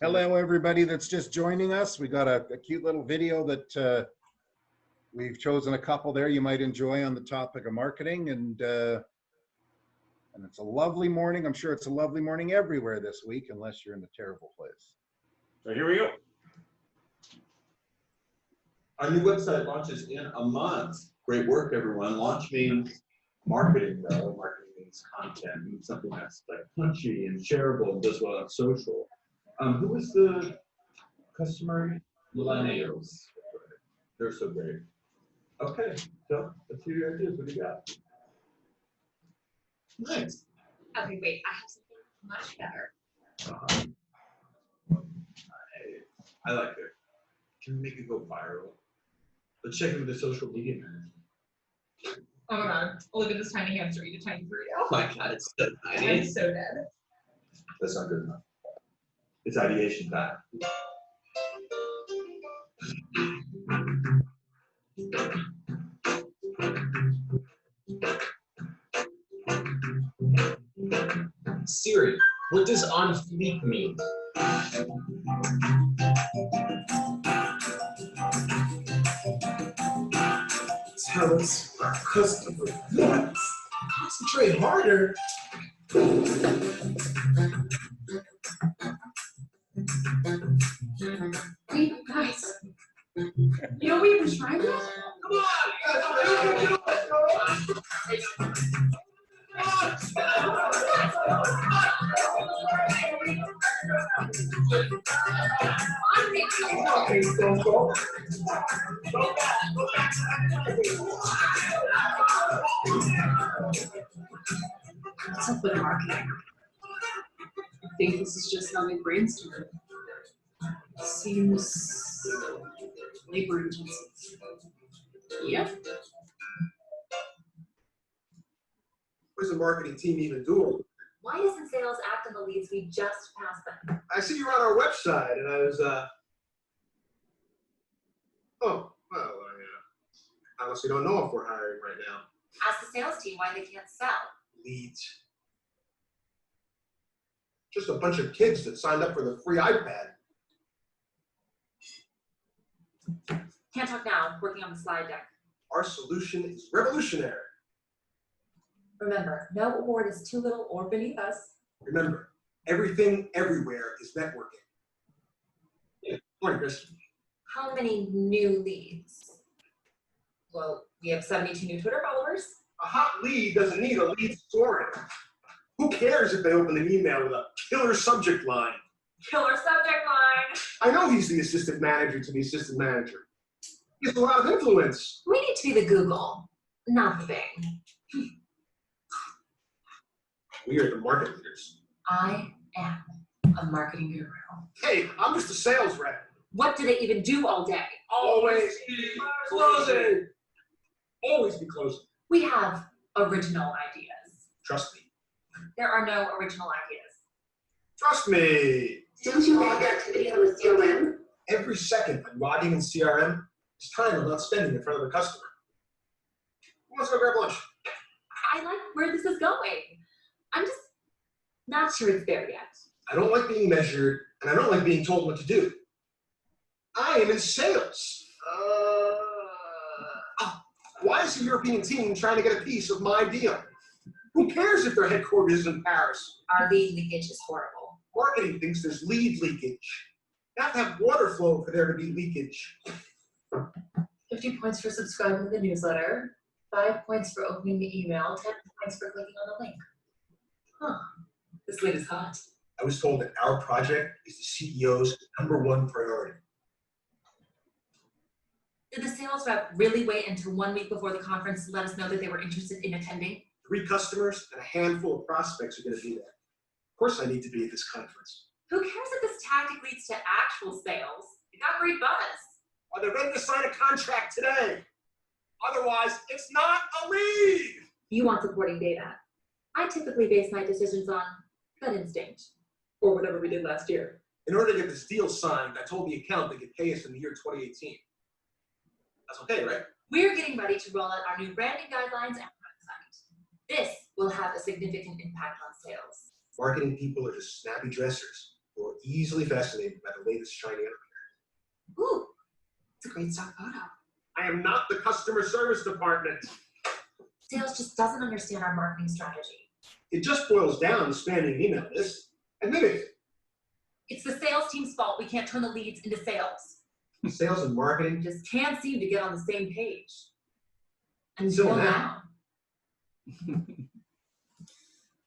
Hello, everybody that's just joining us. We got a cute little video that we've chosen a couple there you might enjoy on the topic of marketing, and it's a lovely morning. I'm sure it's a lovely morning everywhere this week, unless you're in a terrible place. So here we go. Our new website launches in a month. Great work, everyone. Launch means marketing, though. Marketing means content. It means something that's like punchy and shareable and does well on social. Who was the customer? Millennials. They're so great. Okay, so let's hear your ideas. What do you got? Nice. Okay, wait, I have something much better. I like it. Can we make it go viral? Let's check in with the social media manager. Oh my god, look at this tiny hamster eat a tiny burrito. Oh my god, it's so tiny. I'm so dead. That's not good enough. It's ideation time. Siri, what does on fleek mean? Tell us our customer wants. Concentrate harder. Wait, guys. You know what you've been trying to? Come on, you guys, What's up with marketing? I think this is just how they brainstorm. Seems labor intensive. Yep. What does the marketing team even do? Why doesn't sales act on the leads we just passed them? I see you're on our website, and I was, oh, well, I honestly don't know if we're hiring right now. Ask the sales team why they can't sell. Leads. Just a bunch of kids that signed up for the free iPad. Can't talk now, working on the slide deck. Our solution is revolutionary. Remember, no award is too little or beneath us. Remember, everything everywhere is networking. Yeah. Morning, Chris. How many new leads? Well, we have 72 new Twitter followers. A hot lead doesn't need a lead scoring. Who cares if they open an email with a killer subject line? Killer subject line. I know he's the assistant manager to the assistant manager. He has a lot of influence. We need to be the Google, not the Bing. We are the market leaders. I am a marketing guru. Hey, I'm just a sales rep. What do they even do all day? Always be closing. Always be closing. We have original ideas. Trust me. There are no original ideas. Trust me. Don't you log activity on the CRM? Every second I'm logging in CRM is time I'm not spending in front of the customer. Who wants to go grab lunch? I like where this is going. I'm just not sure it's there yet. I don't like being measured, and I don't like being told what to do. I am in sales. Why is the European team trying to get a piece of my deal? Who cares if their headquarters is in Paris? Our lead leakage is horrible. Marketing thinks there's lead leakage. You have to have water flow for there to be leakage. 50 points for subscribing to the newsletter, 5 points for opening the email, 10 points for clicking on the link. Huh. This lead is hot. I was told that our project is the CEO's #1 priority. Did the sales rep really wait until 1 week before the conference to let us know that they were interested in attending? 3 customers and a handful of prospects are going to be there. Of course I need to be at this conference. Who cares if this tactic leads to actual sales? It got great buzz. Are they ready to sign a contract today? Otherwise, it's not a lead. You want supporting data. I typically base my decisions on gut instinct, or whatever we did last year. In order to get this deal signed, I told the account they could pay us in the year 2018. That's okay, right? We're getting ready to roll out our new branding guidelines and website. This will have a significant impact on sales. Marketing people are just snappy dressers. who are easily fascinated by the latest shiny item. Ooh, it's a great stock photo. I am not the customer service department. Sales just doesn't understand our marketing strategy. It just boils down to spamming email lists. Admit it. It's the sales team's fault we can't turn the leads into sales. Sales and marketing. Just can't seem to get on the same page. And So until now.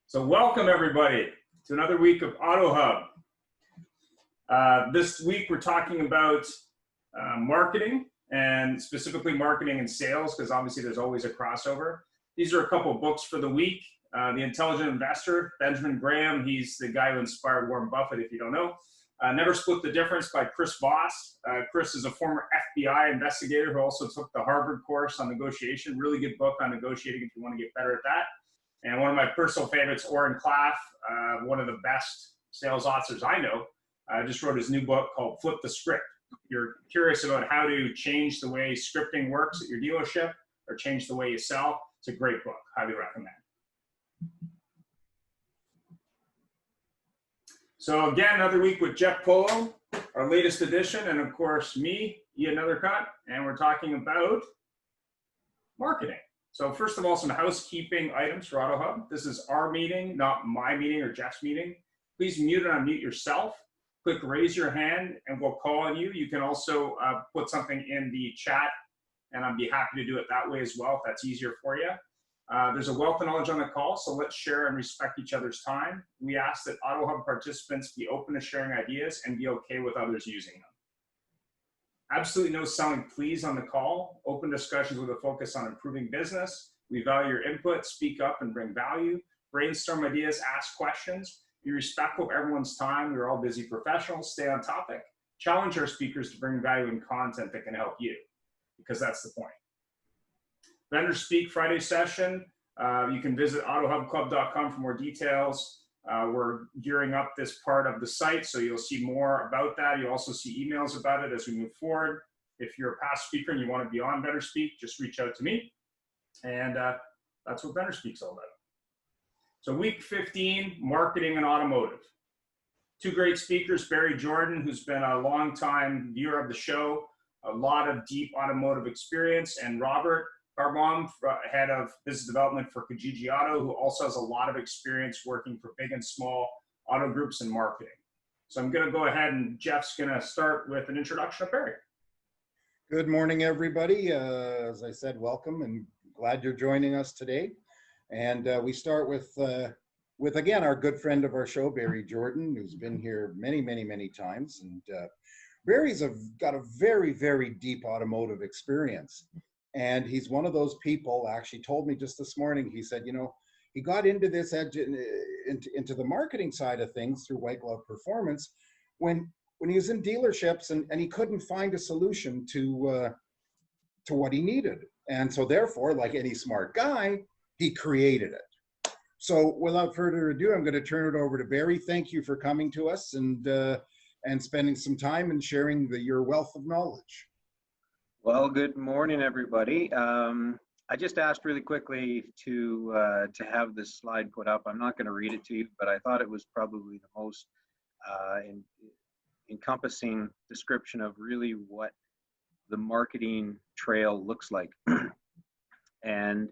So welcome everybody to another week of AutoHub. This week we're talking about marketing, and specifically marketing and sales, because obviously there's always a crossover. These are a couple of books for the week. The Intelligent Investor, Benjamin Graham, he's the guy who inspired Warren Buffett, if you don't know. Never Split the Difference by Chris Voss. Chris is a former FBI investigator who also took the Harvard course on negotiation. Really good book on negotiating if you want to get better at that. And one of my personal favorites, Oren Klaff, one of the best sales authors I know, just wrote his new book called Flip the Script. If you're curious about how to change the way scripting works at your dealership or change the way you sell, it's a great book. Highly recommend. So again, another week with Jeff Polo, our latest edition, and of course me, Ian Nethercutt, and we're talking about marketing. So first of all, some housekeeping items for AutoHub. This is our meeting, not my meeting or Jeff's meeting. Please mute and unmute yourself. Click raise your hand and we'll call on you. You can also put something in the chat and I'd be happy to do it that way as well if that's easier for you. There's a wealth of knowledge on the call, so let's share and respect each other's time. We ask that AutoHub participants be open to sharing ideas and be okay with others using them. Absolutely no selling please on the call. Open discussions with a focus on improving business. We value your input, speak up and bring value. Brainstorm ideas, ask questions. Be respectful of everyone's time. We're all busy professionals. Stay on topic. Challenge our speakers to bring value and content that can help you, because that's the point. Vendor Speak Friday session. You can visit autohubclub.com for more details. We're gearing up this part of the site, so you'll see more about that. You'll also see emails about it as we move forward. If you're a past speaker and you want to be on Vendor Speak, just reach out to me. And that's what Vendor Speak's all about. So week 15, marketing and automotive. Two great speakers, Barry Jordan, who's been a long-time viewer of the show, a lot of deep automotive experience, and Robert Karbaum, head of business development for Kijiji Auto, who also has a lot of experience working for big and small auto groups and marketing. So I'm going to go ahead and Jeff's going to start with an introduction of Barry. Good morning, everybody. As I said, welcome and glad you're joining us today. And we start with again, our good friend of our show, Barry Jordan, who's been here many, many, many times. And Barry's got a very, very deep automotive experience. And he's one of those people, actually told me just this morning, he said, you know, he got into this into the marketing side of things through White Glove Performance when he was in dealerships and he couldn't find a solution to what he needed. And so therefore, like any smart guy, he created it. So without further ado, I'm going to turn it over to Barry. Thank you for coming to us and spending some time and sharing your wealth of knowledge. Well, good morning, everybody. I just asked really quickly to have this slide put up. I'm not going to read it to you, but I thought it was probably the most encompassing description of really what the marketing trail looks like. And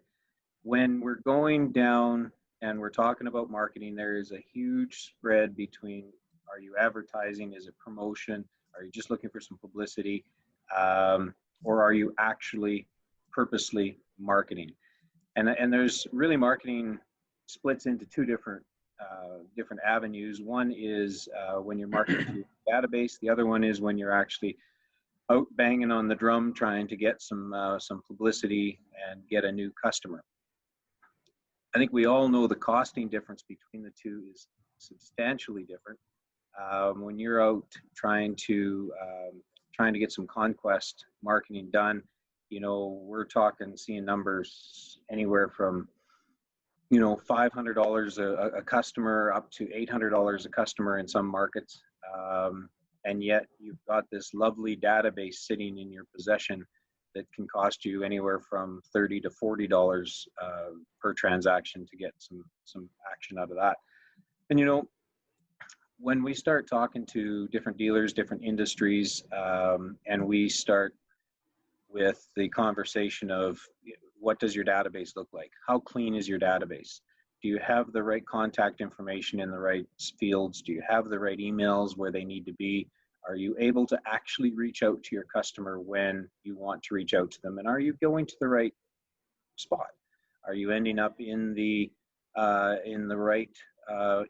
when we're going down and we're talking about marketing, there is a huge spread between, are you advertising, is it promotion, are you just looking for some publicity, or are you actually purposely marketing? And there's really, marketing splits into two different avenues. One is when you're marketing to your database. The other one is when you're actually out banging on the drum trying to get some publicity and get a new customer. I think we all know the costing difference between the two is substantially different. When you're out trying to get some conquest marketing done, you know, we're talking seeing numbers anywhere from, you know, $500 a customer up to $800 a customer in some markets. And yet you've got this lovely database sitting in your possession that can cost you anywhere from $30 to $40 per transaction to get some action out of that. And, you know, when we start talking to different dealers, different industries, and we start with the conversation of what does your database look like? How clean is your database? Do you have the right contact information in the right fields? Do you have the right emails where they need to be? Are you able to actually reach out to your customer when you want to reach out to them? And are you going to the right spot? Are you ending up in the right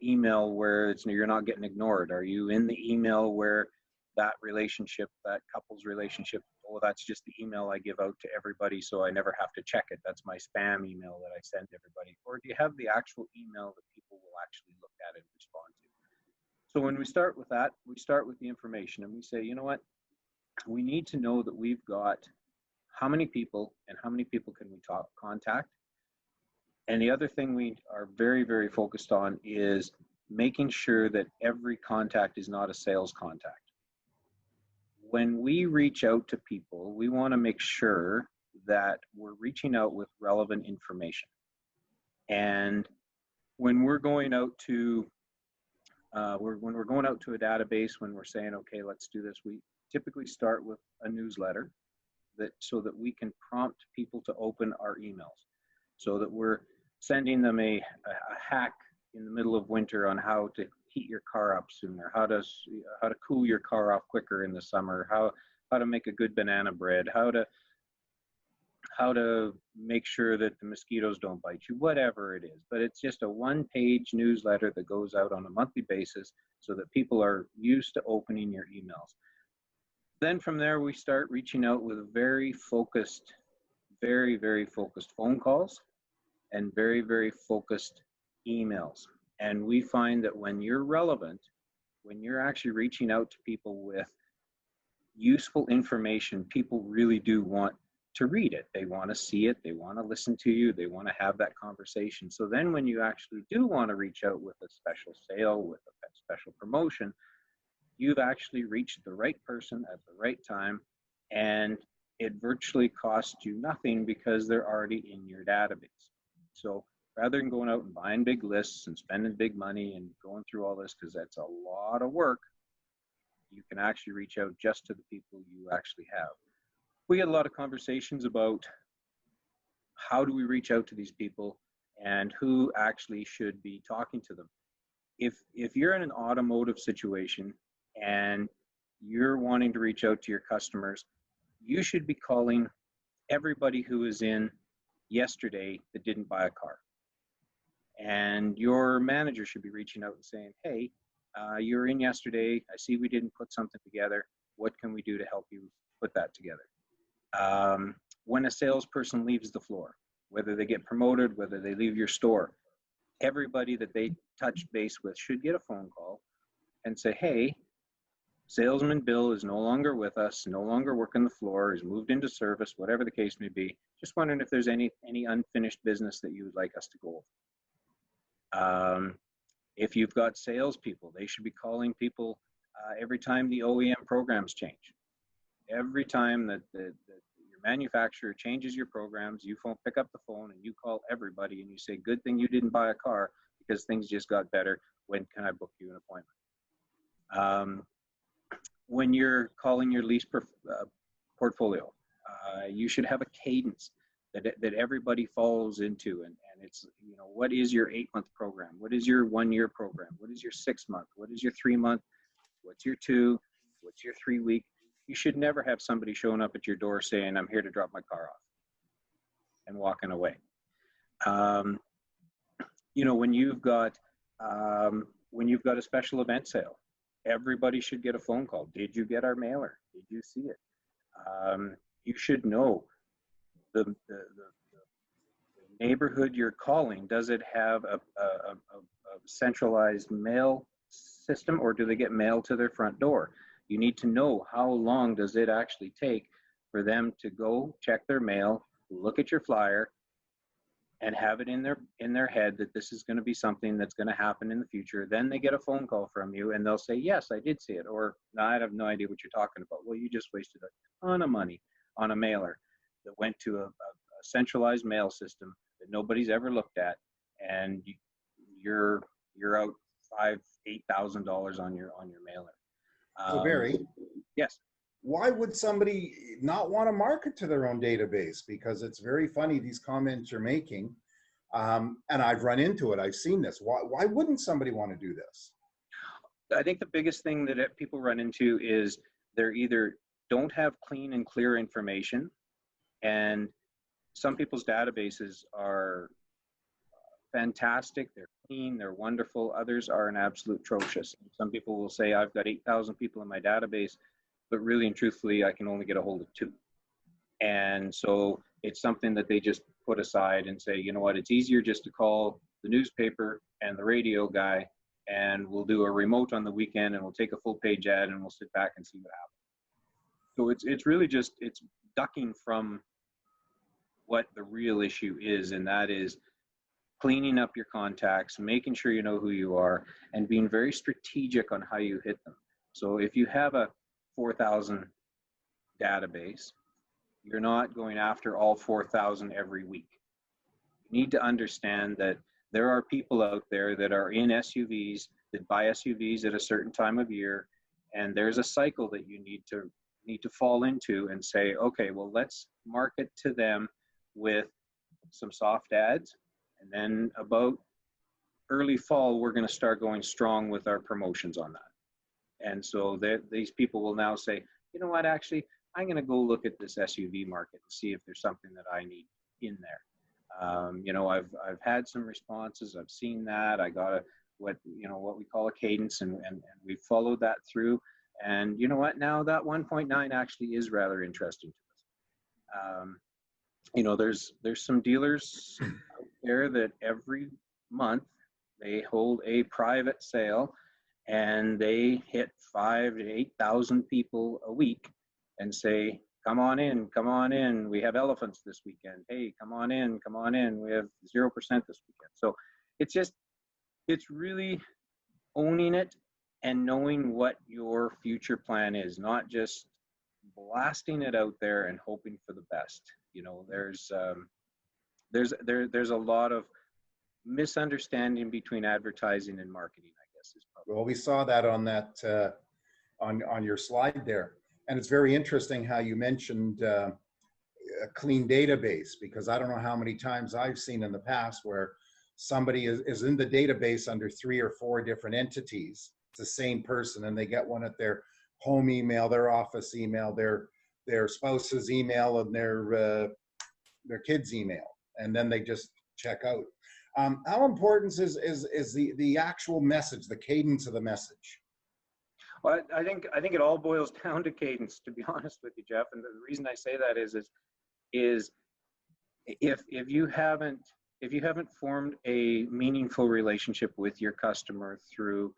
email where you're not getting ignored? Are you in the email where that relationship, that couple's relationship, oh, that's just the email I give out to everybody so I never have to check it. That's my spam email that I send everybody. Or do you have the actual email that people will actually look at and respond to? So when we start with that, we start with the information and we say, you know what? We need to know that we've got how many people and how many people can we contact. And the other thing we are very, very focused on is making sure that every contact is not a sales contact. When we reach out to people, we want to make sure that we're reaching out with relevant information. And when we're going out to when we're going out to a database, when we're saying, okay, let's do this, we typically start with a newsletter so that we can prompt people to open our emails, so that we're sending them a hack in the middle of winter on how to heat your car up sooner, how to cool your car off quicker in the summer, how to make a good banana bread, how to make sure that the mosquitoes don't bite you, whatever it is. But it's just a one-page newsletter that goes out on a monthly basis so that people are used to opening your emails. Then from there, we start reaching out with very focused, very, very focused phone calls and very, very focused emails. And we find that when you're relevant, when you're actually reaching out to people with useful information, people really do want to read it. They want to see it. They want to listen to you. They want to have that conversation. So then when you actually do want to reach out with a special sale, with a special promotion, you've actually reached the right person at the right time, and it virtually costs you nothing because they're already in your database. So rather than going out and buying big lists and spending big money and going through all this, because that's a lot of work, you can actually reach out just to the people you actually have. We get a lot of conversations about how do we reach out to these people and who actually should be talking to them. If you're in an automotive situation and you're wanting to reach out to your customers, you should be calling everybody who was in yesterday that didn't buy a car. And your manager should be reaching out and saying, hey, you were in yesterday. I see we didn't put something together. What can we do to help you put that together? When a salesperson leaves the floor, whether they get promoted, whether they leave your store, everybody that they touch base with should get a phone call and say, hey, Salesman Bill is no longer with us, no longer working the floor, he's moved into service, whatever the case may be. Just wondering if there's any unfinished business that you would like us to go over. If you've got salespeople, they should be calling people every time the OEM programs change. Every time that your manufacturer changes your programs, you pick up the phone and you call everybody and you say, good thing you didn't buy a car because things just got better. When can I book you an appointment? When you're calling your lease portfolio, you should have a cadence that everybody falls into. And it's, what is your 8-month program? What is your 1-year program? What is your 6-month? What is your 3-month? What's your 2? What's your 3-week? You should never have somebody showing up at your door saying, I'm here to drop my car off and walking away. When you've got a special event sale, everybody should get a phone call. Did you get our mailer? Did you see it? You should know the neighborhood you're calling. Does it have a centralized mail system, or do they get mail to their front door? You need to know how long does it actually take for them to go check their mail, look at your flyer, and have it in their head that this is going to be something that's going to happen in the future. Then they get a phone call from you and they'll say, yes, I did see it. Or, no, I have no idea what you're talking about. Well, you just wasted a ton of money on a mailer that went to a centralized mail system that nobody's ever looked at. And you're out $5,000, $8,000 on your mailer. So Barry, Yes. why would somebody not want to market to their own database? Because it's very funny, these comments you're making. And I've run into it. I've seen this. Why wouldn't somebody want to do this? I think the biggest thing that people run into is they're either don't have clean and clear information, and some people's databases are fantastic, they're clean, they're wonderful. Others are an absolute atrocious. Some people will say, I've got 8,000 people in my database, but really and truthfully, I can only get a hold of 2. And so it's something that they just put aside and say, you know what, it's easier just to call the newspaper and the radio guy, and we'll do a remote on the weekend, and we'll take a full page ad, and we'll sit back and see what happens. So it's really just, it's ducking from what the real issue is, and that is cleaning up your contacts, making sure you know who you are, and being very strategic on how you hit them. So if you have a 4,000 database, you're not going after all 4,000 every week. You need to understand that there are people out there that are in SUVs, that buy SUVs at a certain time of year, and there's a cycle that you need to fall into and say, okay, well, let's market to them with some soft ads, and then about early fall, we're going to start going strong with our promotions on that. And so these people will now say, you know what, actually, I'm going to go look at this SUV market and see if there's something that I need in there. You know, I've had some responses. I've seen that. I got what we call a cadence, and we've followed that through. And you know what? Now that 1.9 actually is rather interesting to us. You know, there's some dealers out there that every month they hold a private sale, and they hit 5,000 to 8,000 people a week and say, come on in, we have elephants this weekend. Hey, come on in, we have 0% this weekend. So it's really owning it and knowing what your future plan is, not just blasting it out there and hoping for the best. You know, there's a lot of misunderstanding between advertising and marketing, I guess, is probably. Well, we saw that on that on your slide there. And it's very interesting how you mentioned a clean database, because I don't know how many times I've seen in the past where somebody is in the database under 3 or 4 different entities. It's the same person, and they get one at their home email, their office email, their spouse's email, and their kids' email, and then they just check out. How important is the actual message, the cadence of the message? Well, I think it all boils down to cadence, to be honest with you, Jeff. And the reason I say that is if you haven't formed a meaningful relationship with your customer through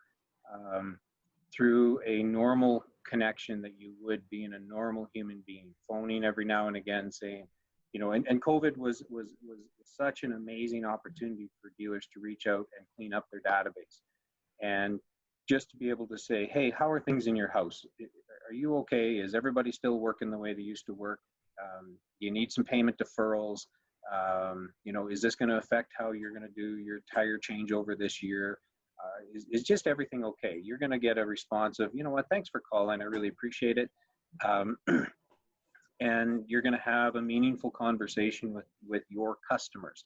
a normal connection that you would be in a normal human being, phoning every now and again, saying, you know, and COVID was such an amazing opportunity for dealers to reach out and clean up their database, and just to be able to say, hey, how are things in your house? Are you okay? Is everybody still working the way they used to work? Do you need some payment deferrals? You know, is this going to affect how you're going to do your tire changeover this year? Is just everything okay? You're going to get a response of, you know what, thanks for calling, I really appreciate it. And you're going to have a meaningful conversation with your customers.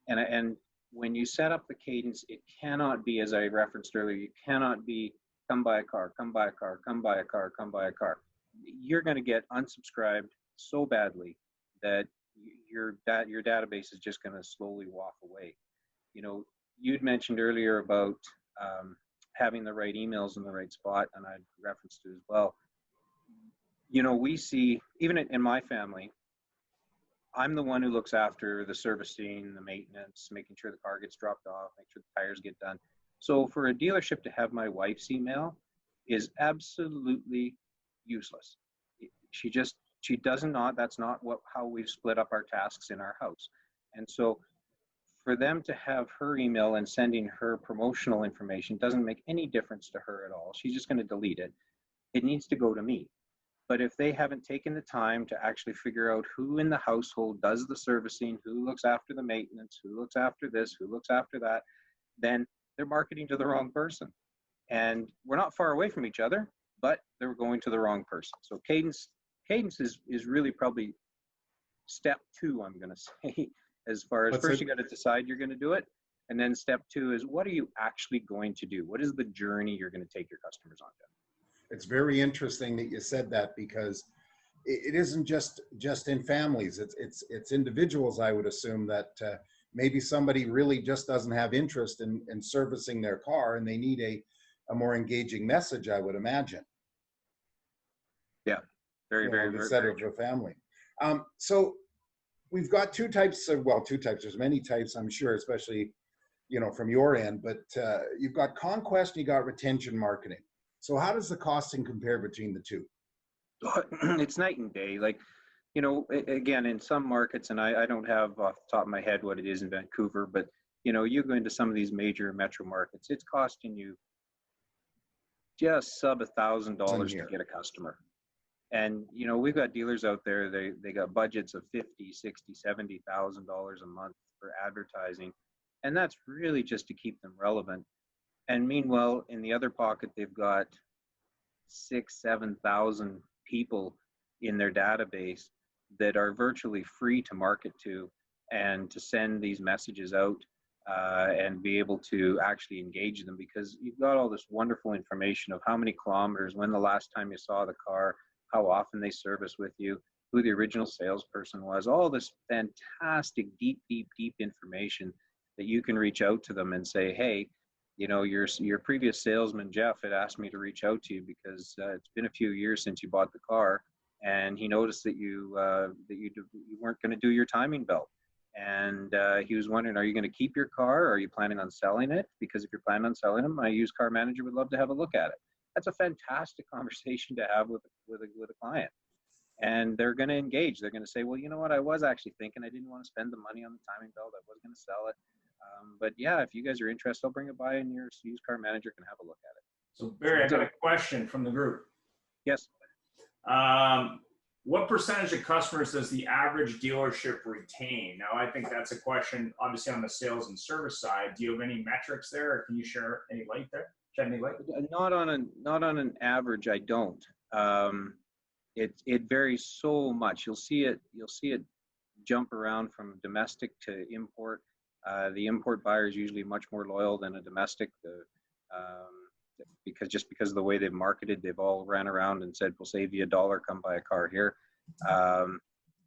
And when you set up the cadence, it cannot be, as I referenced earlier, you cannot be come buy a car, come buy a car, come buy a car, come buy a car. You're going to get unsubscribed so badly that your database is just going to slowly walk away. You know, you'd mentioned earlier about having the right emails in the right spot, and I referenced it as well. You know, we see, even in my family, I'm the one who looks after the servicing, the maintenance, making sure the car gets dropped off, make sure the tires get done. So for a dealership to have my wife's email is absolutely useless. She does not, that's not how we've split up our tasks in our house. And so for them to have her email and sending her promotional information doesn't make any difference to her at all. She's just going to delete it. It needs to go to me. But if they haven't taken the time to actually figure out who in the household does the servicing, who looks after the maintenance, who looks after this, who looks after that, then they're marketing to the wrong person. And we're not far away from each other, but they're going to the wrong person. So cadence is really probably step 2, I'm going to say, as far as first you got to decide you're going to do it. And then step 2 is, what are you actually going to do? What is the journey you're going to take your customers on to? It's very interesting that you said that, because it isn't just in families. It's individuals, I would assume, that maybe somebody really just doesn't have interest in servicing their car, and they need a more engaging message, I would imagine. Yeah, very instead of a family. So we've got two types. There's many types, I'm sure, especially, from your end, but you've got conquest and you got retention marketing. So how does the costing compare between the two? It's night and day. Like, again, in some markets, and I don't have off the top of my head what it is in Vancouver, but you go into some of these major metro markets, it's costing you just sub $1,000 to get a customer. And we've got dealers out there, they got budgets of $50,000, $60,000, $70,000 a month for advertising, and that's really just to keep them relevant. And meanwhile, in the other pocket, they've got 6,000, 7,000 people in their database that are virtually free to market to, and to send these messages out and be able to actually engage them, because you've got all this wonderful information of how many kilometers, when the last time you saw the car, how often they service with you, who the original salesperson was, all this fantastic, deep information that you can reach out to them and say, hey, your previous salesman, Jeff, had asked me to reach out to you because it's been a few years since you bought the car, and he noticed that you weren't going to do your timing belt. And he was wondering, are you going to keep your car, or are you planning on selling it? Because if you're planning on selling them, my used car manager would love to have a look at it. That's a fantastic conversation to have with a client. And they're going to engage. They're going to say, well, you know what? I was actually thinking I didn't want to spend the money on the timing belt. I was going to sell it. But yeah, if you guys are interested, I'll bring it by, and your used car manager can have a look at it. So Barry, I got a question from the group. Yes. What percentage of customers does the average dealership retain? Now, I think that's a question, obviously, on the sales and service side. Do you have any metrics there, or can you share any light there? Shed any light? Not on an average, I don't. It varies so much. You'll see it jump around from domestic to import. The import buyer is usually much more loyal than a domestic. Because of the way they've marketed, they've all ran around and said, we'll save you $1, come buy a car here.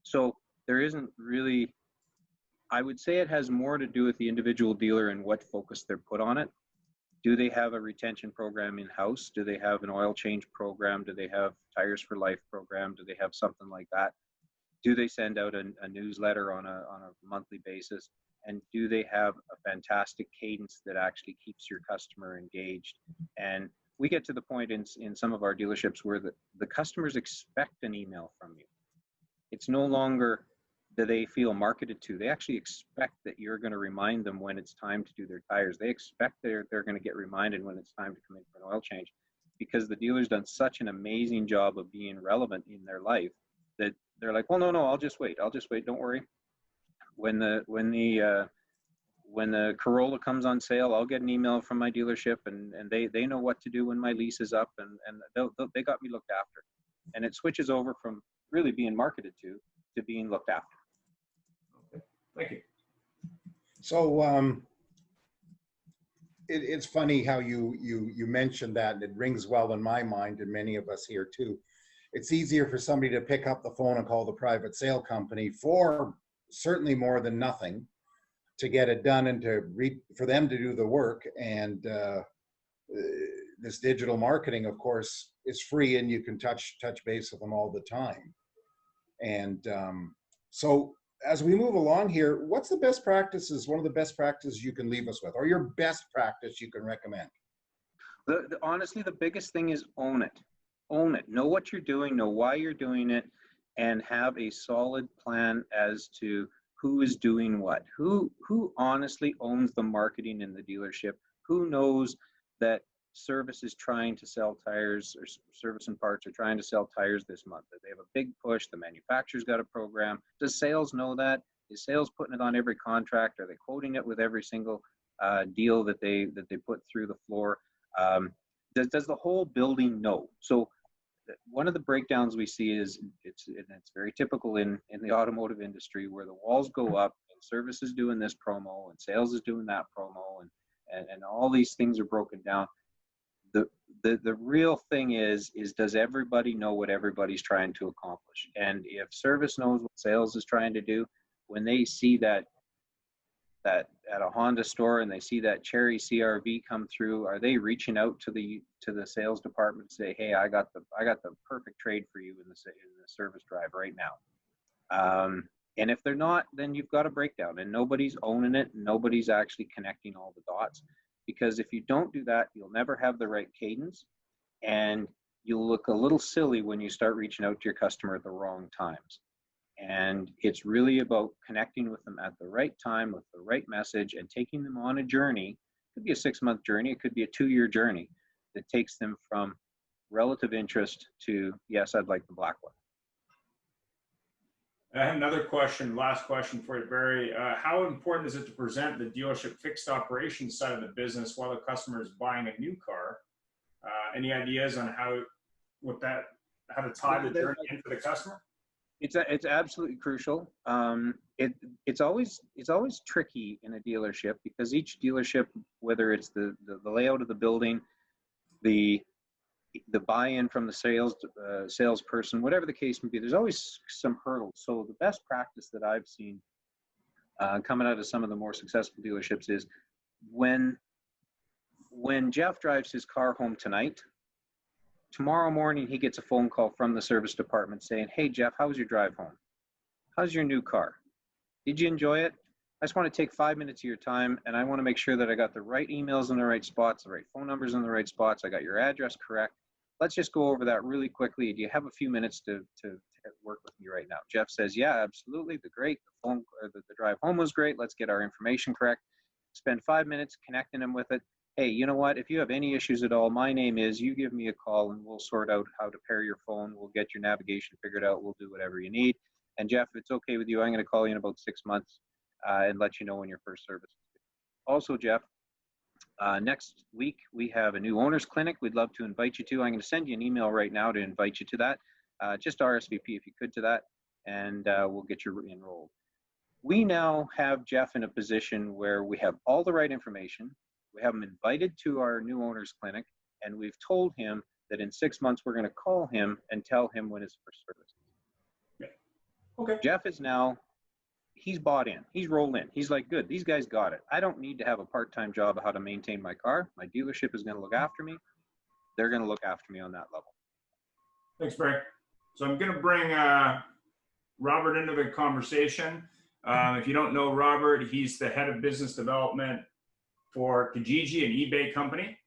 So there isn't really, I would say it has more to do with the individual dealer and what focus they're put on it. Do they have a retention program in-house? Do they have an oil change program? Do they have tires for life program? Do they have something like that? Do they send out a newsletter on a monthly basis? And do they have a fantastic cadence that actually keeps your customer engaged? And we get to the point in some of our dealerships where the customers expect an email from you. It's no longer that they feel marketed to. They actually expect that you're going to remind them when it's time to do their tires. They expect they're going to get reminded when it's time to come in for an oil change, because the dealer's done such an amazing job of being relevant in their life that they're like, well, no, I'll just wait. Don't worry. When the Corolla comes on sale, I'll get an email from my dealership, and they know what to do when my lease is up, and they got me looked after. And it switches over from really being marketed to being looked after. Okay, thank you. So it's funny how you mentioned that, and it rings well in my mind, and many of us here too. It's easier for somebody to pick up the phone and call the private sale company for certainly more than nothing to get it done, and for them to do the work. And this digital marketing, of course, is free, and you can touch base with them all the time. And so as we move along here, what's the best practices, one of the best practices you can leave us with, or your best practice you can recommend? Honestly, the biggest thing is own it. Own it. Know what you're doing, know why you're doing it, and have a solid plan as to who is doing what. Who honestly owns the marketing in the dealership? Who knows that service is trying to sell tires, or service and parts are trying to sell tires this month? That they have a big push, the manufacturer's got a program. Does sales know that? Is sales putting it on every contract? Are they quoting it with every single deal that they put through the floor? Does the whole building know? So one of the breakdowns we see is it's very typical in the automotive industry, where the walls go up and service is doing this promo and sales is doing that promo, and all these things are broken down. The real thing is does everybody know what everybody's trying to accomplish? And if service knows what sales is trying to do, when they see that at a Honda store and they see that Cherry CRV come through, are they reaching out to the sales department to say, hey, I got the perfect trade for you in the service drive right now? And if they're not, then you've got a breakdown, and nobody's owning it. Nobody's actually connecting all the dots, because if you don't do that, you'll never have the right cadence, and you'll look a little silly when you start reaching out to your customer at the wrong times. And it's really about connecting with them at the right time with the right message and taking them on a journey. It could be a 6-month journey. It could be a 2-year journey that takes them from relative interest to, yes, I'd like the black one. I have another question, last question for you, Barry. How important is it to present the dealership fixed operations side of the business while the customer is buying a new car? Any ideas on how to tie the journey in for the customer? It's absolutely crucial. It's always tricky in a dealership, because each dealership, whether it's the layout of the building, the buy-in from the salesperson, whatever the case may be, there's always some hurdles. So the best practice that I've seen coming out of some of the more successful dealerships is when Jeff drives his car home tonight, tomorrow morning he gets a phone call from the service department saying, hey, Jeff, how was your drive home? How's your new car? Did you enjoy it? I just want to take 5 minutes of your time, and I want to make sure that I got the right emails in the right spots, the right phone numbers in the right spots. I got your address correct. Let's just go over that really quickly. Do you have a few minutes to work with me right now? Jeff says, yeah, absolutely. The drive home was great. Let's get our information correct. Spend 5 minutes connecting them with it. Hey, you know what? If you have any issues at all, my name is, you give me a call and we'll sort out how to pair your phone. We'll get your navigation figured out. We'll do whatever you need. And Jeff, if it's okay with you, I'm going to call you in about 6 months and let you know when your first service is due. Also, Jeff, next week we have a new owners clinic we'd love to invite you to. I'm going to send you an email right now to invite you to that. Just RSVP if you could to that, and we'll get you enrolled. We now have Jeff in a position where we have all the right information. We have him invited to our new owners clinic, and we've told him that in 6 months we're going to call him and tell him when his first service is. Yeah. Okay. Jeff is now, he's bought in. He's rolled in. He's like, good, these guys got it. I don't need to have a part-time job of how to maintain my car. My dealership is going to look after me. They're going to look after me on that level. Thanks, Barry. So I'm going to bring Robert into the conversation. If you don't know Robert, he's the head of business development for Kijiji, an eBay company.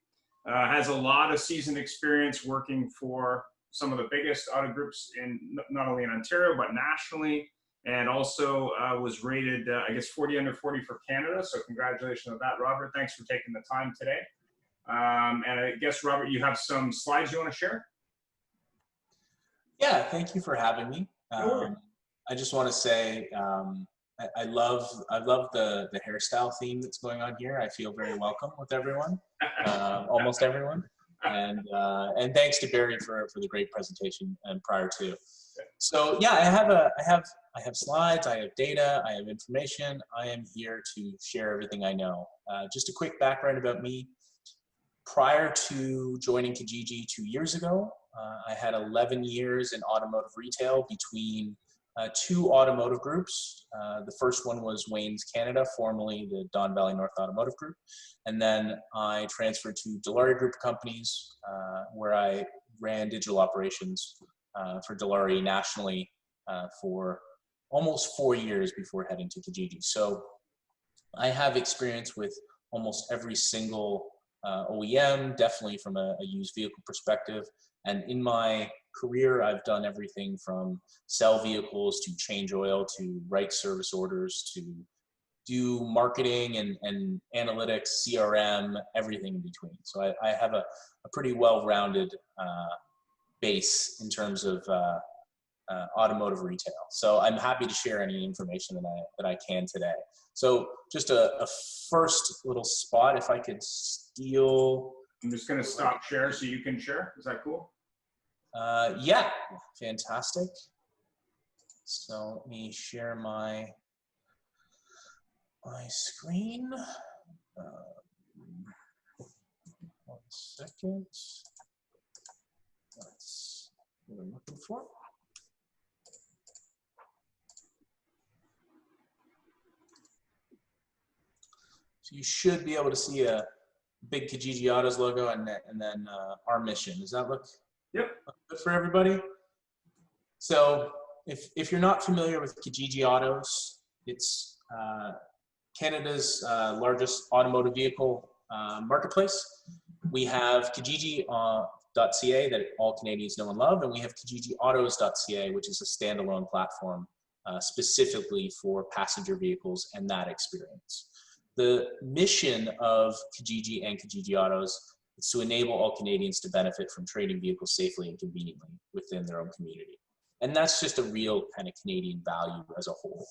Has a lot of seasoned experience working for some of the biggest auto groups in not only in Ontario, but nationally, and also was rated, I guess, 40 under 40 for Canada. So congratulations on that, Robert. Thanks for taking the time today. And I guess, Robert, you have some slides you want to share? Yeah, thank you for having me. I just want to say I love the hairstyle theme that's going on here. I feel very welcome with everyone, almost everyone, and thanks to Barry for the great presentation and prior to. So yeah, I have slides, I have data, I have information. I am here to share everything I know. Just a quick background about me. Prior to joining Kijiji 2 years ago, I had 11 years in automotive retail between two automotive groups. The first one was Wayne's Canada, formerly the Don Valley North Automotive Group. And then I transferred to Dilawri Group of Companies, where I ran digital operations for Dilawri nationally for almost 4 years before heading to Kijiji. So I have experience with almost every single OEM, definitely from a used vehicle perspective. And in my career, I've done everything from sell vehicles to change oil to write service orders to do marketing and analytics, CRM, everything in between. So I have a pretty well-rounded base in terms of automotive retail. So I'm happy to share any information that I can today. So just a first little spot, if I could steal. I'm just going to stop share so you can share. Is that cool? Yeah, fantastic. So let me share my screen. 1 second. That's what I'm looking for. So you should be able to see a big Kijiji Autos logo and then our mission. Does that look good for everybody? So if you're not familiar with Kijiji Autos, it's Canada's largest automotive vehicle marketplace. We have Kijiji.ca that all Canadians know and love, and we have KijijiAutos.ca, which is a standalone platform specifically for passenger vehicles and that experience. The mission of Kijiji and Kijiji Autos is to enable all Canadians to benefit from trading vehicles safely and conveniently within their own community. And that's just a real kind of Canadian value as a whole.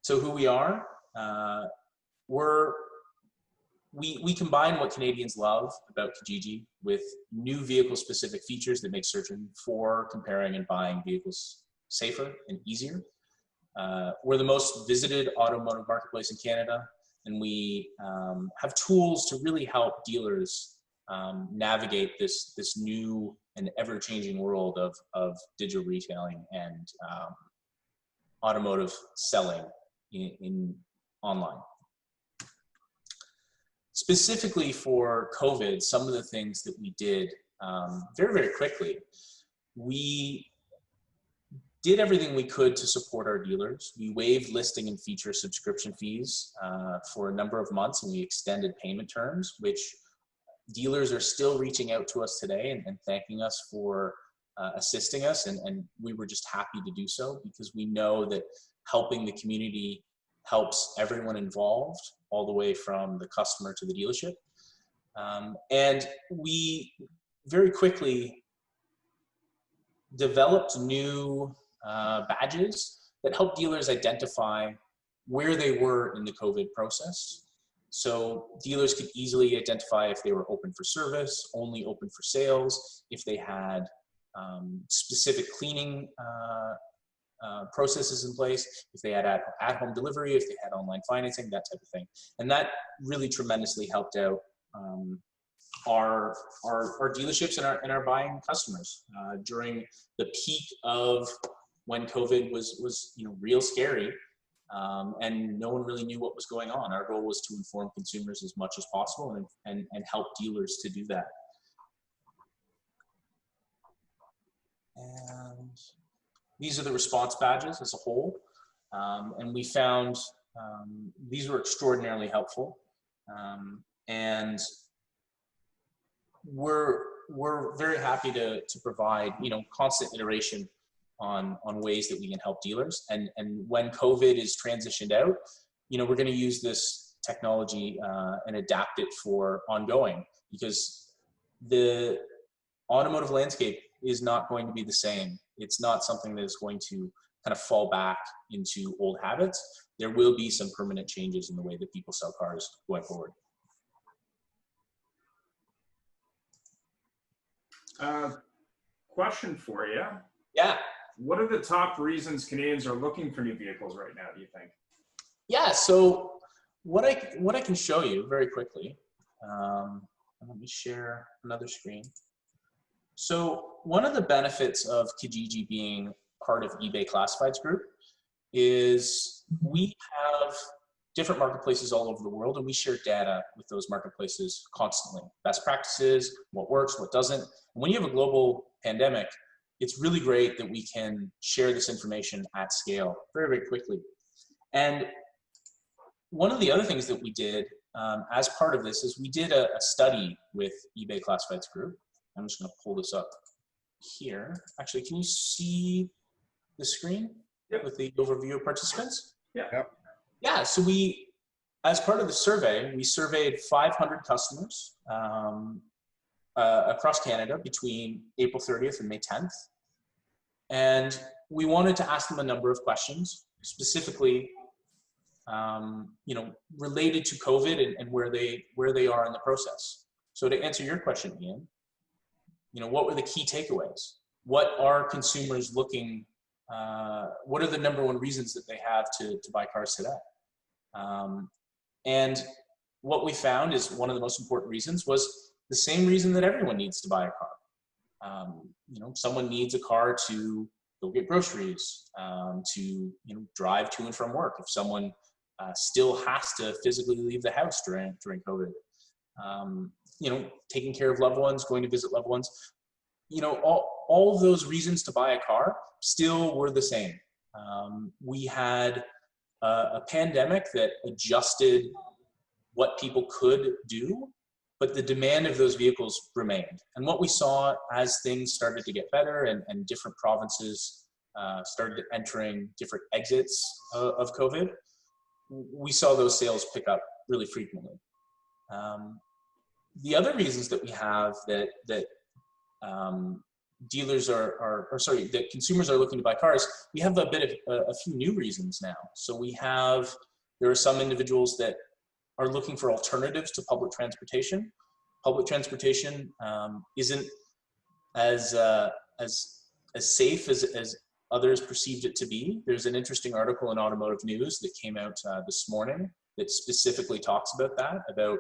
So who we are, we combine what Canadians love about Kijiji with new vehicle-specific features that make searching for, comparing, and buying vehicles safer and easier. We're the most visited automotive marketplace in Canada, and we have tools to really help dealers navigate this new and ever-changing world of digital retailing and automotive selling in online. Specifically for COVID, some of the things that we did very, very quickly, we did everything we could to support our dealers. We waived listing and feature subscription fees for a number of months, and we extended payment terms, which dealers are still reaching out to us today and thanking us for assisting us, and we were just happy to do so because we know that helping the community helps everyone involved, all the way from the customer to the dealership. And we very quickly developed new badges that help dealers identify where they were in the COVID process. So dealers could easily identify if they were open for service, only open for sales, if they had specific cleaning processes in place, if they had at-home delivery, if they had online financing, that type of thing. And that really tremendously helped out our dealerships and our buying customers during the peak of when COVID was real scary, and no one really knew what was going on. Our goal was to inform consumers as much as possible and help dealers to do that. And these are the response badges as a whole, and we found these were extraordinarily helpful, and we're very happy to provide constant iteration on ways that we can help dealers. And when COVID is transitioned out, we're going to use this technology and adapt it for ongoing, because the automotive landscape is not going to be the same. It's not something that is going to kind of fall back into old habits. There will be some permanent changes in the way that people sell cars going forward. Question for you. Yeah. What are the top reasons Canadians are looking for new vehicles right now, do you think? Yeah, so what I can show you very quickly, let me share another screen. So one of the benefits of Kijiji being part of eBay Classifieds Group is we have different marketplaces all over the world, and we share data with those marketplaces constantly. Best practices, what works, what doesn't. And when you have a global pandemic, it's really great that we can share this information at scale very, very quickly. And one of the other things that we did as part of this is we did a study with eBay Classifieds Group. I'm just going to pull this up here. Actually, can you see the screen with the overview of participants? Yeah, so we, as part of the survey, we surveyed 500 customers across Canada between April 30th and May 10th. And we wanted to ask them a number of questions, specifically, related to COVID and where they are in the process. So to answer your question, Ian, what were the key takeaways? What are consumers looking? What are the number one reasons that they have to buy cars today? And what we found is one of the most important reasons was the same reason that everyone needs to buy a car. Someone needs a car to go get groceries, to drive to and from work. If someone still has to physically leave the house during COVID, taking care of loved ones, going to visit loved ones, all of those reasons to buy a car still were the same. We had a pandemic that adjusted what people could do, but the demand of those vehicles remained. And what we saw as things started to get better and different provinces started entering different exits of COVID, we saw those sales pick up really frequently. The other reasons that we have that dealers that consumers are looking to buy cars, we have a few new reasons now. So there are some individuals that are looking for alternatives to public transportation. Public transportation isn't as safe as others perceived it to be. There's an interesting article in Automotive News that came out this morning that specifically talks about that, about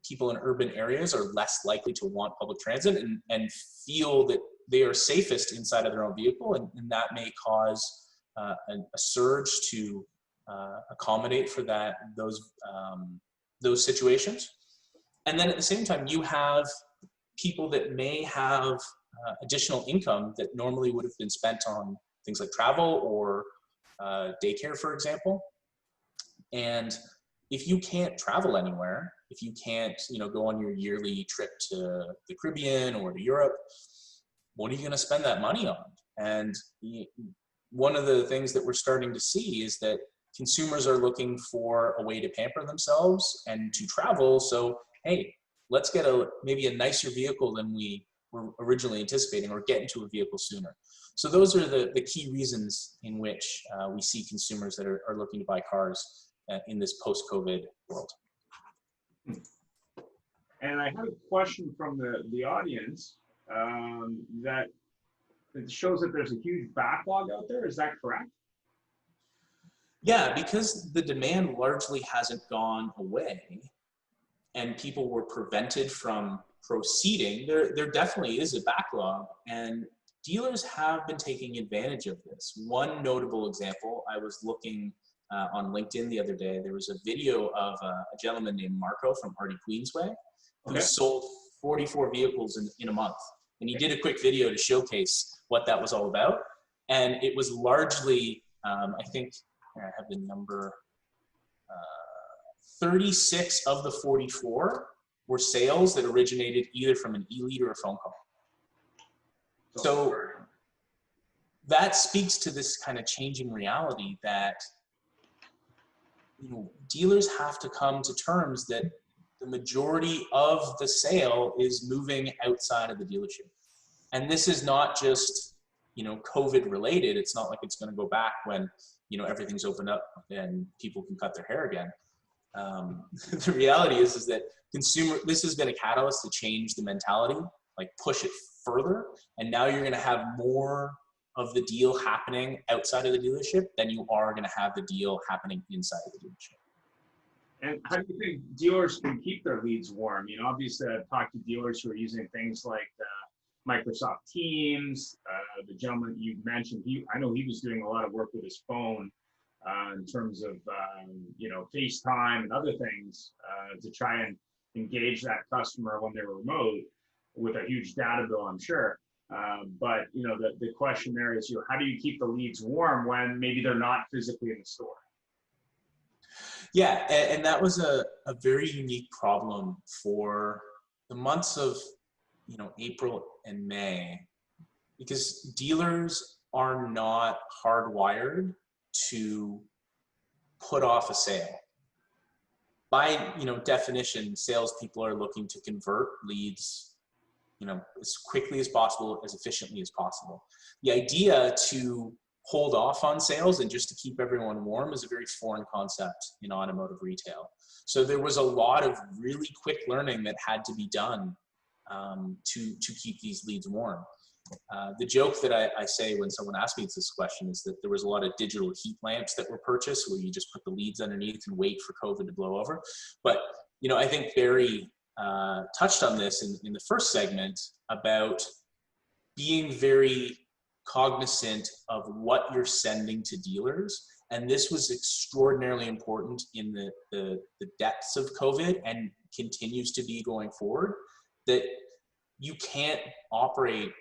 people in urban areas are less likely to want public transit and feel that they are safest inside of their own vehicle, and that may cause a surge to accommodate for those situations. And then at the same time, you have people that may have additional income that normally would have been spent on things like travel or daycare, for example. And if you can't travel anywhere, if you can't, go on your yearly trip to the Caribbean or to Europe, what are you going to spend that money on? And one of the things that we're starting to see is that consumers are looking for a way to pamper themselves and to travel. So, hey, let's get maybe a nicer vehicle than we were originally anticipating, or get into a vehicle sooner. So those are the key reasons in which we see consumers that are looking to buy cars in this post-COVID world. And I have a question from the audience that it shows that there's a huge backlog out there. Is that correct? Yeah, because the demand largely hasn't gone away and people were prevented from proceeding, there definitely is a backlog, and dealers have been taking advantage of this. One notable example, I was looking on LinkedIn the other day, there was a video of a gentleman named Marco from Hardy Queensway who sold 44 vehicles in a month. And he did a quick video to showcase what that was all about. And it was largely, I think, I have the number, 36 of the 44 were sales that originated either from an e-lead or a phone call. So that speaks to this kind of changing reality that dealers have to come to terms that the majority of the sale is moving outside of the dealership. And this is not just, COVID related. It's not like it's going to go back when, everything's opened up and people can cut their hair again. The reality is that this has been a catalyst to change the mentality, like push it further. And now you're going to have more of the deal happening outside of the dealership than you are going to have the deal happening inside of the dealership. And how do you think dealers can keep their leads warm? Obviously I've talked to dealers who are using things like Microsoft Teams. The gentleman you mentioned, I know he was doing a lot of work with his phone in terms of, FaceTime and other things to try and engage that customer when they're remote with a huge data bill, I'm sure. But the question there is, how do you keep the leads warm when maybe they're not physically in the store? Yeah, and that was a very unique problem for the months of April and May, because dealers are not hardwired to put off a sale. By definition, salespeople are looking to convert leads as quickly as possible, as efficiently as possible. The idea to hold off on sales and just to keep everyone warm is a very foreign concept in automotive retail. So there was a lot of really quick learning that had to be done to keep these leads warm. The joke that I say when someone asks me this question is that there was a lot of digital heat lamps that were purchased where you just put the leads underneath and wait for COVID to blow over. But, I think Barry touched on this in the first segment about being very cognizant of what you're sending to dealers. And this was extraordinarily important in the depths of COVID and continues to be going forward, that you can't operate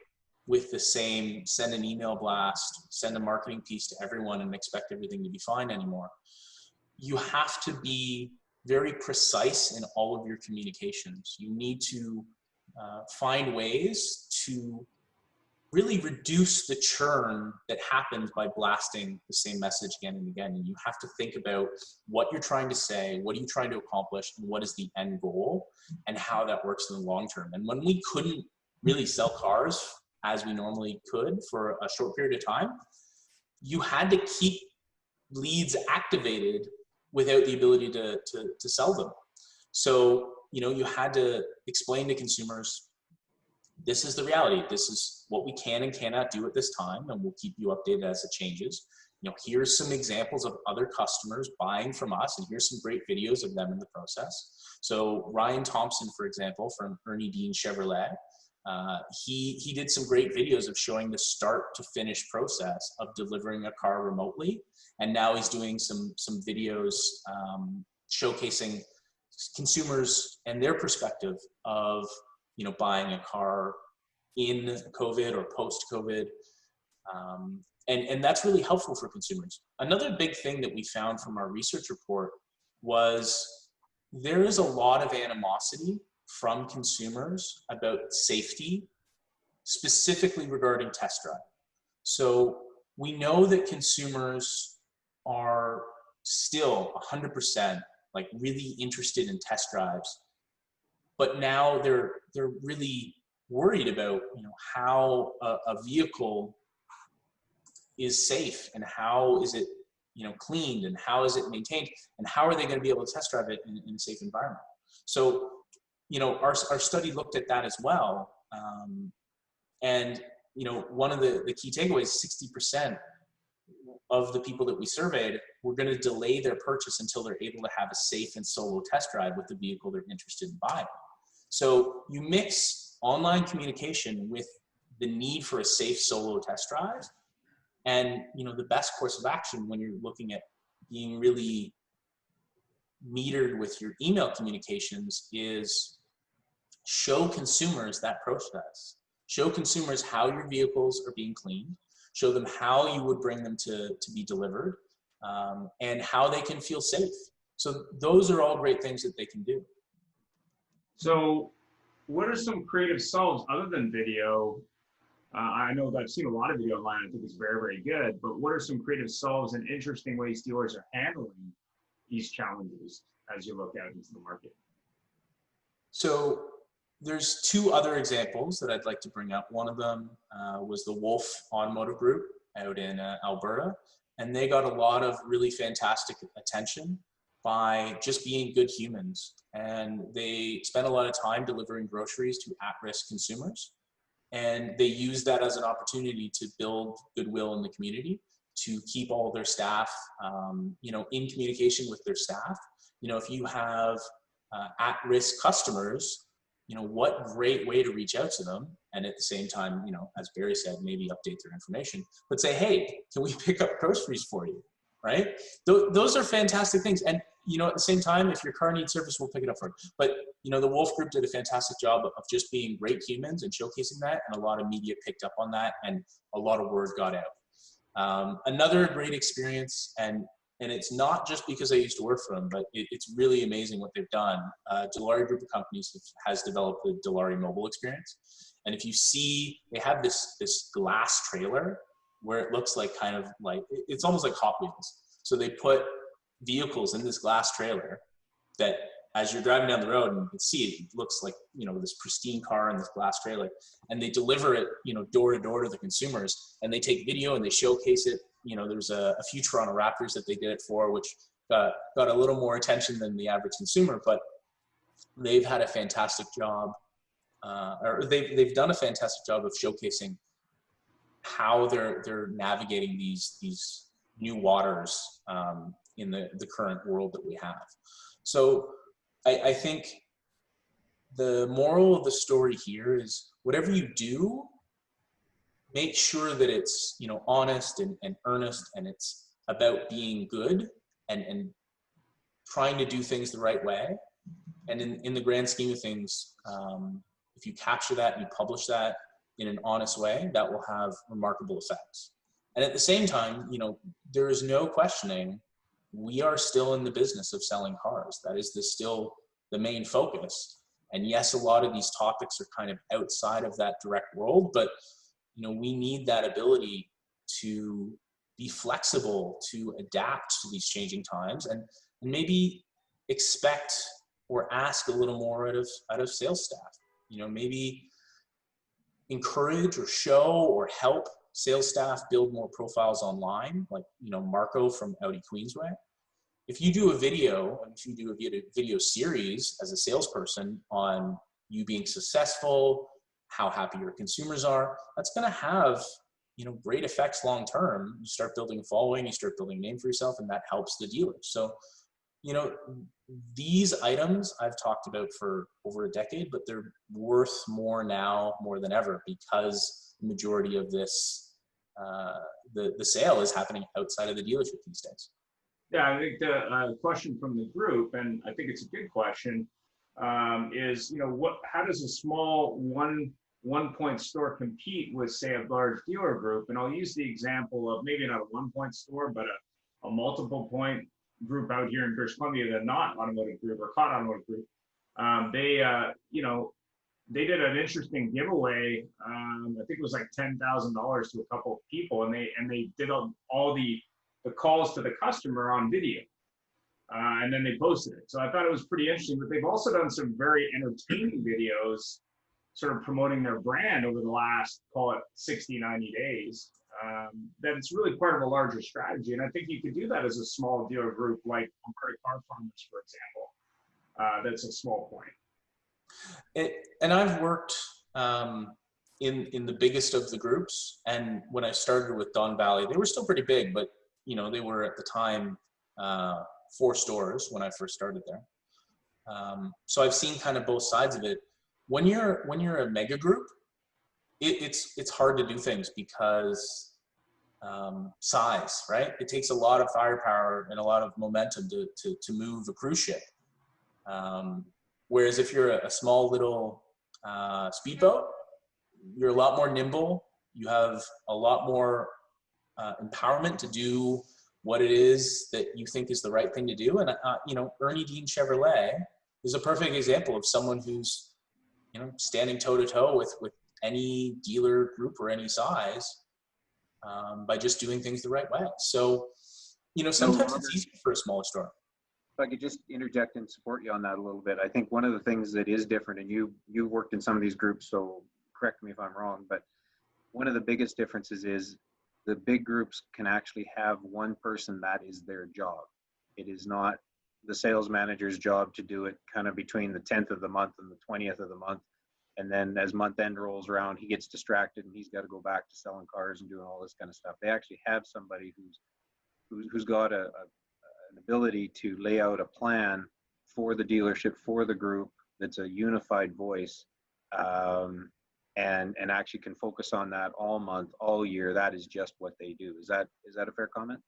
with the same send an email blast, send a marketing piece to everyone and expect everything to be fine anymore. You have to be very precise in all of your communications. You need to find ways to really reduce the churn that happens by blasting the same message again and again. And you have to think about what you're trying to say, what are you trying to accomplish, and what is the end goal, and how that works in the long term. And when we couldn't really sell cars as we normally could for a short period of time, you had to keep leads activated without the ability to sell them. So, you had to explain to consumers, this is the reality. This is what we can and cannot do at this time, and we'll keep you updated as it changes. Here's some examples of other customers buying from us, and here's some great videos of them in the process. So Ryan Thompson, for example, from Ernie Dean Chevrolet, he did some great videos of showing the start to finish process of delivering a car remotely. And now he's doing some videos showcasing consumers and their perspective of buying a car in COVID or post-COVID. And that's really helpful for consumers. Another big thing that we found from our research report was there is a lot of animosity from consumers about safety, specifically regarding test drive. So we know that consumers are still 100% like really interested in test drives, but now they're really worried about how a vehicle is safe and how is it cleaned and how is it maintained and how are they going to be able to test drive it in a safe environment. So our study looked at that as well, and one of the key takeaways, 60% of the people that we surveyed were going to delay their purchase until they're able to have a safe and solo test drive with the vehicle they're interested in buying. So you mix online communication with the need for a safe solo test drive, and the best course of action when you're looking at being really metered with your email communications is show consumers that process. Show consumers how your vehicles are being cleaned. Show them how you would bring them to be delivered, and how they can feel safe. So those are all great things that they can do. So what are some creative solves other than video? I know that I've seen a lot of video online. I think it's very, very good. But what are some creative solves and interesting ways dealers are handling these challenges as you look out into the market? So there's two other examples that I'd like to bring up. One of them was the Wolf Automotive Group out in Alberta. And they got a lot of really fantastic attention by just being good humans. And they spent a lot of time delivering groceries to at-risk consumers. And they used that as an opportunity to build goodwill in the community, to keep all their staff, in communication with their staff. If you have at-risk customers, what great way to reach out to them. And at the same time, as Barry said, maybe update their information, but say, hey, can we pick up groceries for you, right? Those are fantastic things. And, at the same time, if your car needs service, we'll pick it up for you. But, the Wolf Group did a fantastic job of just being great humans and showcasing that. And a lot of media picked up on that and a lot of word got out. Another great experience, and it's not just because I used to work for them, but it's really amazing what they've done. Dilawri Group of Companies has developed the Dilawri mobile experience. And if you see, they have this glass trailer where it looks like it's almost like Hot Wheels. So they put vehicles in this glass trailer that as you're driving down the road and you can see it, it looks like, you know, this pristine car in this glass trailer, and they deliver it, you know, door to door to the consumers, and they take video and they showcase it. You know, there's a few Toronto Raptors that they did it for, which got a little more attention than the average consumer, but they've had a fantastic job, or they've done a fantastic job of showcasing how they're navigating these new waters in the current world that we have. So I think the moral of the story here is whatever you do, make sure that it's, you know, honest and earnest, and it's about being good and trying to do things the right way. And in the grand scheme of things, if you capture that and you publish that in an honest way, that will have remarkable effects. And at the same time, you know, there is no questioning, we are still in the business of selling cars. That is still the main focus. And yes, a lot of these topics are kind of outside of that direct world, but you know, we need that ability to be flexible, to adapt to these changing times, and maybe expect or ask a little more out of sales staff. You know, maybe encourage or show or help sales staff build more profiles online, like, you know, Marco from Audi Queensway. If you do a video, if you do a video series as a salesperson on you being successful, how happy your consumers are, that's going to have, you know, great effects long term. You start building a following, you start building a name for yourself, and that helps the dealers. So, you know, these items I've talked about for over a decade, but they're worth more now more than ever, because the majority of this, the sale is happening outside of the dealership these days. Yeah, I think the question from the group, and I think it's a good question, is, you know, how does a small one point store compete with, say, a large dealer group? And I'll use the example of maybe not a 1 point store, but a multiple point group out here in British Columbia, the Not Automotive Group or Caught Automotive Group. They, you know, they did an interesting giveaway. I think it was like $10,000 to a couple of people, and they did all the calls to the customer on video, and then they posted it. So I thought it was pretty interesting. But they've also done some very entertaining videos, sort of promoting their brand over the last, call it 60, 90 days. That it's really part of a larger strategy. And I think you could do that as a small dealer group, like Car Farmers, for example. That's a small point. And I've worked in the biggest of the groups. And when I started with Don Valley, they were still pretty big, but you know, they were at the time 4 stores when I first started there. So I've seen kind of both sides of it. When you're a mega group, it's hard to do things because size, right? It takes a lot of firepower and a lot of momentum to move a cruise ship. Whereas if you're a small little speedboat, you're a lot more nimble. You have a lot more empowerment to do what it is that you think is the right thing to do. And you know, Ernie Dean Chevrolet is a perfect example of someone who's, you know, standing toe to toe with any dealer group or any size by just doing things the right way. So, you know, sometimes it's easier for a smaller store. If I could just interject and support you on that a little bit. I think one of the things that is different, and you've worked in some of these groups, so correct me if I'm wrong, but one of the biggest differences is the big groups can actually have one person that is their job. It is not the sales manager's job to do it kind of between the 10th of the month and the 20th of the month. And then as month end rolls around, he gets distracted and he's got to go back to selling cars and doing all this kind of stuff. They actually have somebody who's got an ability to lay out a plan for the dealership, for the group, that's a unified voice, and actually can focus on that all month, all year. That is just what they do. Is that a fair comment?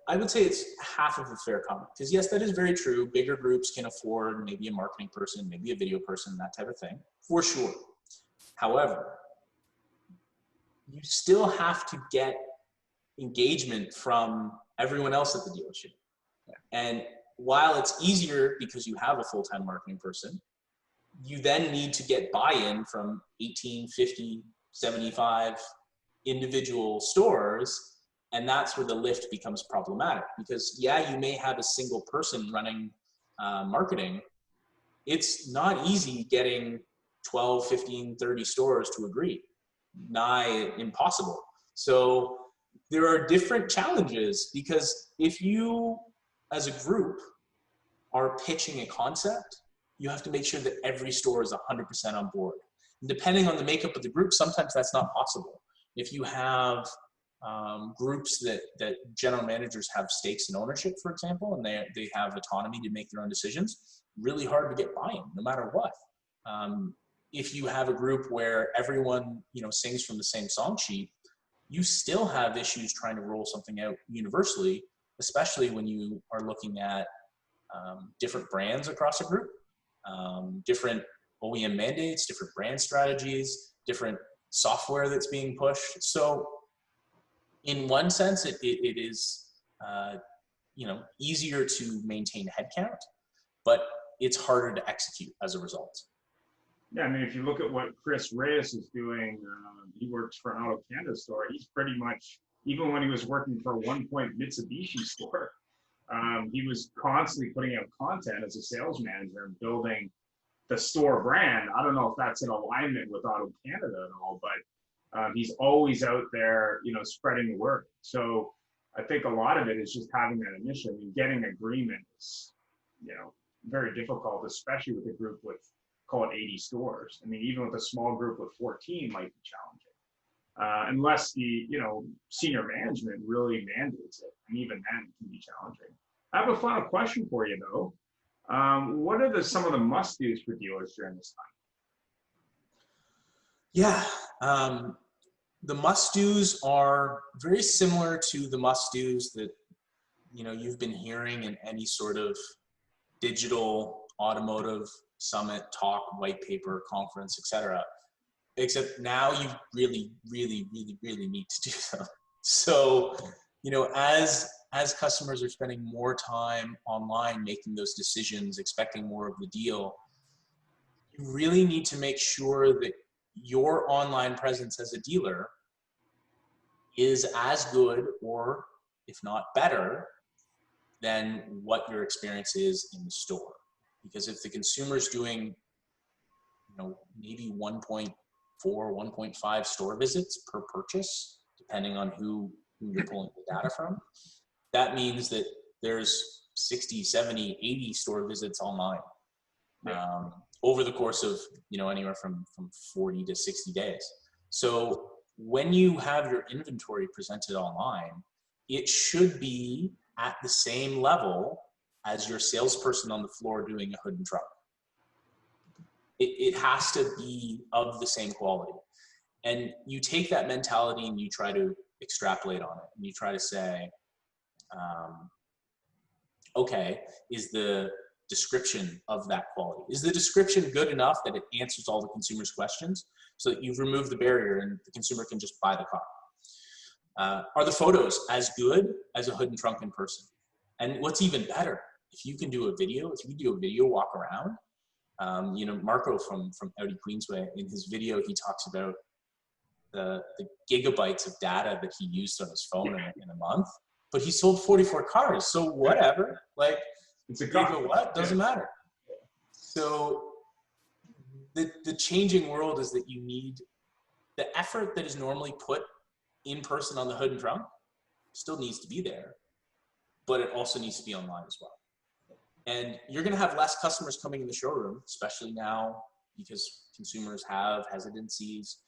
I would say it's half of a fair comment, because yes, that is very true. Bigger groups can afford maybe a marketing person, maybe a video person, that type of thing, for sure. However, you still have to get engagement from everyone else at the dealership. And while it's easier because you have a full-time marketing person, you then need to get buy-in from 18, 50, 75 individual stores. And that's where the lift becomes problematic, because yeah, you may have a single person running marketing, it's not easy getting 12, 15, 30 stores to agree. Nigh impossible. So there are different challenges, because if you as a group are pitching a concept, you have to make sure that every store is 100% on board. And depending on the makeup of the group, sometimes that's not possible. If you have groups that general managers have stakes in ownership, for example, and they have autonomy to make their own decisions, really hard to get buy-in, no matter what. If you have a group where everyone, sings from the same song sheet, you still have issues trying to roll something out universally, especially when you are looking at different brands across a group, different OEM mandates, different brand strategies, different software that's being pushed. So in one sense, it is easier to maintain headcount, but it's harder to execute as a result. Yeah, I mean, if you look at what Chris Reyes is doing, he works for an Auto Canada store. He's pretty much, even when he was working for a one point Mitsubishi store, he was constantly putting out content as a sales manager and building the store brand. I don't know if that's in alignment with Auto Canada at all, but he's always out there, spreading the word. So I think a lot of it is just having that initiative. I mean, getting agreement is, very difficult, especially with a group with, call it 80 stores. I mean, even with a small group with 14 might be challenging, unless the senior management really mandates it, and even then it can be challenging. I have a final question for you though. What are some of the must-dos for dealers during this time? Yeah, the must-dos are very similar to the must-dos that you've been hearing in any sort of digital automotive summit, talk, white paper, conference, etc. Except now you really, really, really, really need to do them. So, as customers are spending more time online making those decisions, expecting more of the deal, you really need to make sure that your online presence as a dealer is as good, or if not better, than what your experience is in the store. Because if the consumer's doing, maybe 1.4, 1.5 store visits per purchase, depending on who you're pulling the data from, that means that there's 60, 70, 80 store visits online over the course of, anywhere from 40 to 60 days. So when you have your inventory presented online, it should be at the same level as your salesperson on the floor doing a hood and trunk. It has to be of the same quality. And you take that mentality and you try to extrapolate on it. And you try to say, okay, is the description of that quality? Is the description good enough that it answers all the consumer's questions so that you've removed the barrier and the consumer can just buy the car? Are the photos as good as a hood and trunk in person? And what's even better, if you can do a video, walk around, Marco from Audi Queensway, in his video, he talks about the gigabytes of data that he used on his phone in a month, but he sold 44 cars. So whatever, it's a gigawatt, doesn't matter. So the changing world is that you need the effort that is normally put in person on the hood and trunk still needs to be there, but it also needs to be online as well. And you're going to have less customers coming in the showroom, especially now because consumers have hesitancies,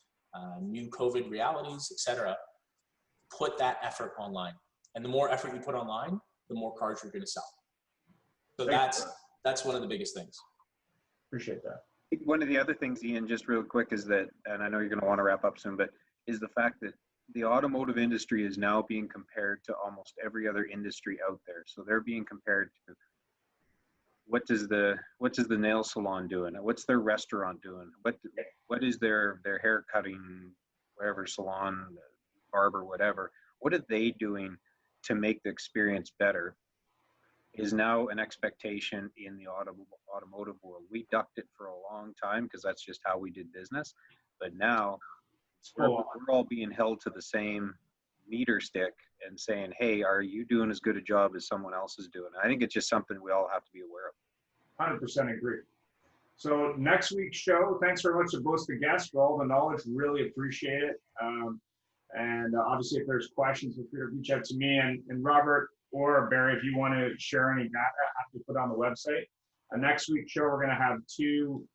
new COVID realities, etc. Put that effort online. And the more effort you put online, the more cars you're going to sell. So that's one of the biggest things. Appreciate that. One of the other things, Ian, just real quick, is that, and I know you're going to want to wrap up soon, but is the fact that the automotive industry is now being compared to almost every other industry out there. So they're being compared to what does the nail salon doing? What's their restaurant doing? What is their hair cutting, wherever salon, barber, whatever? What are they doing to make the experience better? Is now an expectation in the automotive world. We ducked it for a long time because that's just how we did business. But now we're all being held to the same meter stick and saying, hey, are you doing as good a job as someone else is doing? I think it's just something we all have to be aware of. 100% agree. So next week's show, thanks very much to both the guests for all the knowledge. Really appreciate it. And obviously, if there's questions, feel free to reach out to me and Robert or Barry if you want to share any data. I have to put on the website. Next week's show, we're going to have two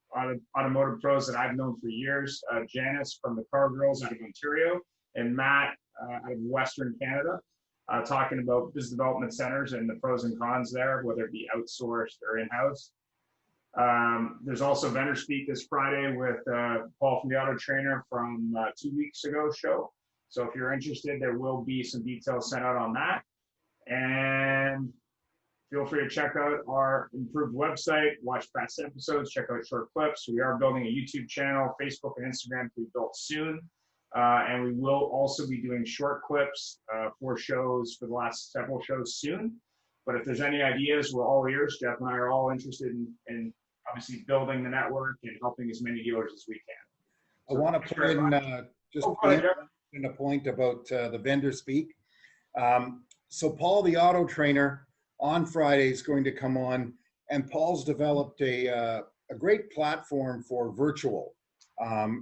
automotive pros that I've known for years, Janice from the Car Girls out of Ontario and Matt out of Western Canada, talking about business development centers and the pros and cons there, whether it be outsourced or in-house. There's also Vendor Speak this Friday with Paul from the Auto Trainer from 2 weeks ago show. So if you're interested, there will be some details sent out on that. And feel free to check out our improved website, watch past episodes, check out short clips. We are building a YouTube channel, Facebook and Instagram to be built soon. And we will also be doing short clips for shows for the last several shows soon. But if there's any ideas, we're all ears. Jeff and I are all interested in obviously building the network and helping as many dealers as we can. I want to put in just in a point about the Vendor Speak. So Paul, the Auto Trainer, on Friday is going to come on, and Paul's developed a great platform for virtual.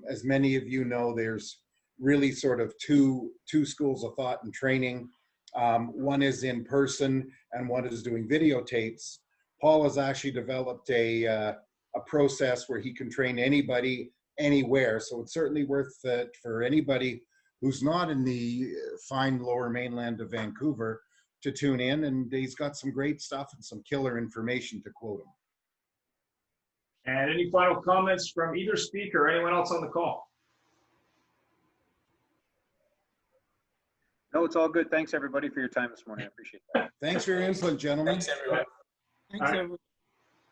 As many of you know, there's really sort of two schools of thought and training. One is in person and one is doing videotapes. Paul has actually developed a process where he can train anybody anywhere. So it's certainly worth it for anybody who's not in the fine lower mainland of Vancouver to tune in. And he's got some great stuff and some killer information, to quote him. And any final comments from either speaker or anyone else on the call? No, it's all good. Thanks everybody for your time this morning. I appreciate that. Thanks for your input, gentlemen. Thanks, everyone. Thanks, everyone.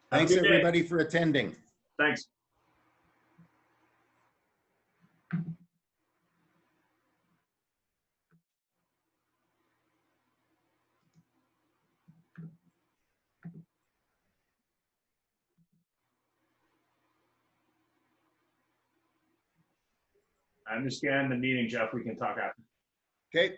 Thanks everybody for attending. Thanks. I understand the meeting, Jeff. We can talk after. Okay.